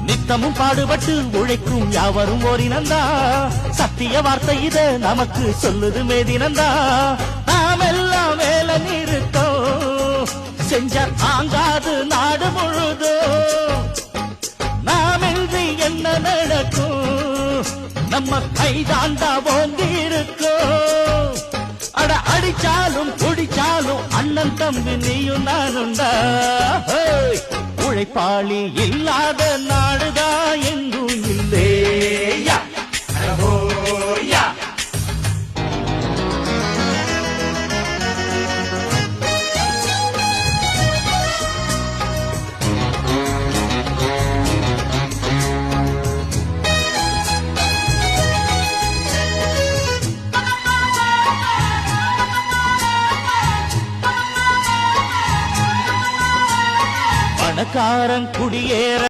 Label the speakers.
Speaker 1: நித்தமும் பாடுபட்டு உழைக்கும் யாவரும் ஓரினந்தா சத்திய வார்த்தை இத நமக்கு சொல்லுது மேதினந்தா நாம் எல்லாம் வேலை நிறுத்தோம் செஞ்ச ஆங்காது நாடு முழுதும் நாமின்றி என்ன நடக்கும் நம்ம கைதாண்டா ஓங்கி இருக்கும் அட அடிச்சாலும் குடிச்சாலும் அண்ணன் தம்பி நீயும் நானுண்டா உழைப்பாளி இல்லாத நாடுதான் எங்கும் இல்லையா பணக்காரன் குடியேற